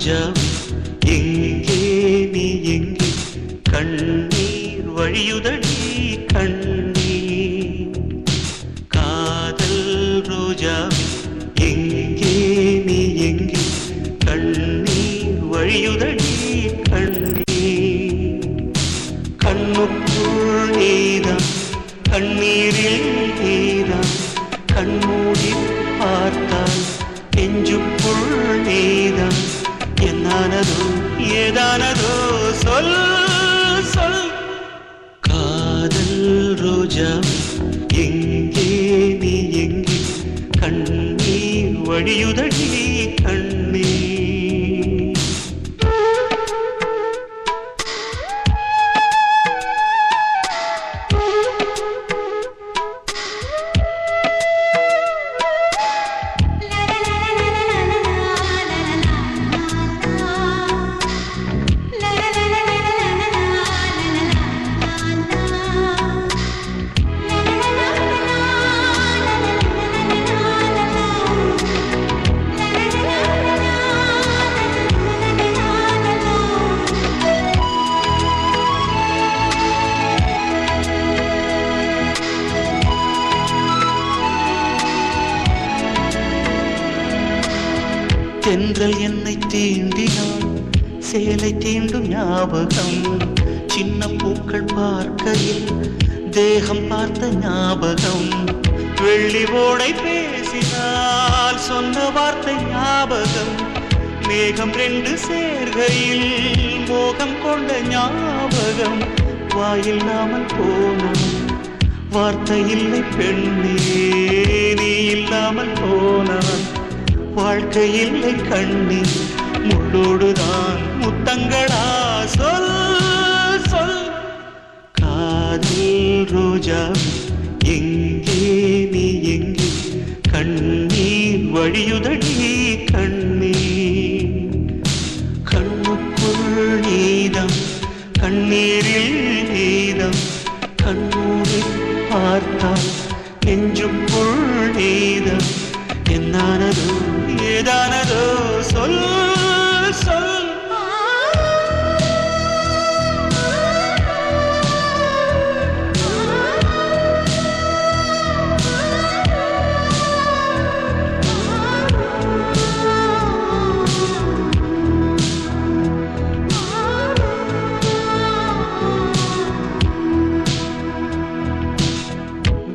ரோஜாவே எங்கே நீ எங்கே கண்ணீர் வழியுதடி கண்ணீர் காதல் ரோஜாவே எங்கே நீ எங்கே கண்ணீர் வழியுதடி கண்ணீர் கண்ணுக்குள் நீதான் கண்ணீரில் நீதான் கண்மூடி பார்த்தால் நெஞ்சுக்குள் நீதான் என்னானதோ ஏதானதோ சொல் சொல் காதல் ரோஜாவே எங்கே நீ எங்கே கண்ணீர் வழியுதடி கண்ணீர் தென்றல் என்னை தீண்டினான் சேலை தீண்டும் ஞாபகம் சின்ன பூக்கள் பார்க்கையில் தேகம் பார்த்த ஞாபகம் வெள்ளி ஓடை பேசினால் சொன்ன வார்த்தை ஞாபகம் மேகம் ரெண்டு சேர்கையில் மோகம் கொண்ட ஞாபகம் வாயில்லாமல் போனான் வார்த்தை இல்லை பெண்ணே நீ இல்லாமல் போனான் வாழ்க்கை இல்லை கண்ணீர் முள்ளோடுதான் முத்தங்களா சொல் சொல் காதல் ரோஜாவே எங்கே நீ எங்கே கண்ணீர் வழியுதடி கண்ணீர் கண்ணுக்குள் நீதான் கண்ணீரில் நீதான் கண்ணூரை பார்த்தால் நெஞ்சுக்குள் நீதான் என்னானதோ ஏதானதோ சொல் சொல்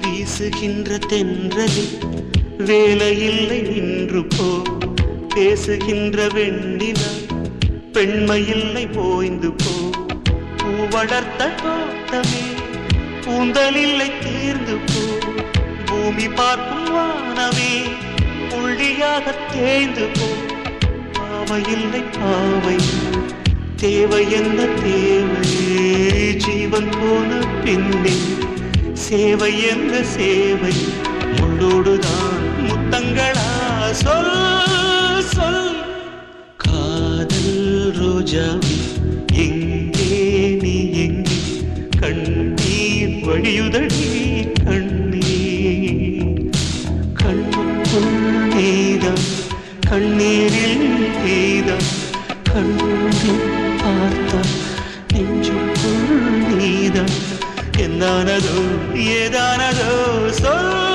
வீசுகின்ற தென்றலில் வேலையில்லை நின்று போ பேசுகின்ற வெண்ணிலா பெண்மையில்லை போய்ந்து போ பூ வளர்த்த தோட்டமே பூந்தலில்லை தீர்ந்து போ பூமி பார்க்கும் வானமே புள்ளியாக தேய்ந்து போ பாவையில்லை பாவை தேவை என்ன தேவை ஜீவன் போன பின்னே சேவை என்ற சேவை முள்ளோடுதான் முத்தங்களா சொல் சொல் காதல் ரோஜாவே எங்கே நீ எங்கே கண்ணீர் வழியுதடி கண்ணீர் கண்ணுக்குள் நீதான் கண்ணீரில் நீதான் கண்ணூரில் பார்த்தால் நெஞ்சுக்குள் நீதான் என்னானதோ ஏதானதோ சொல்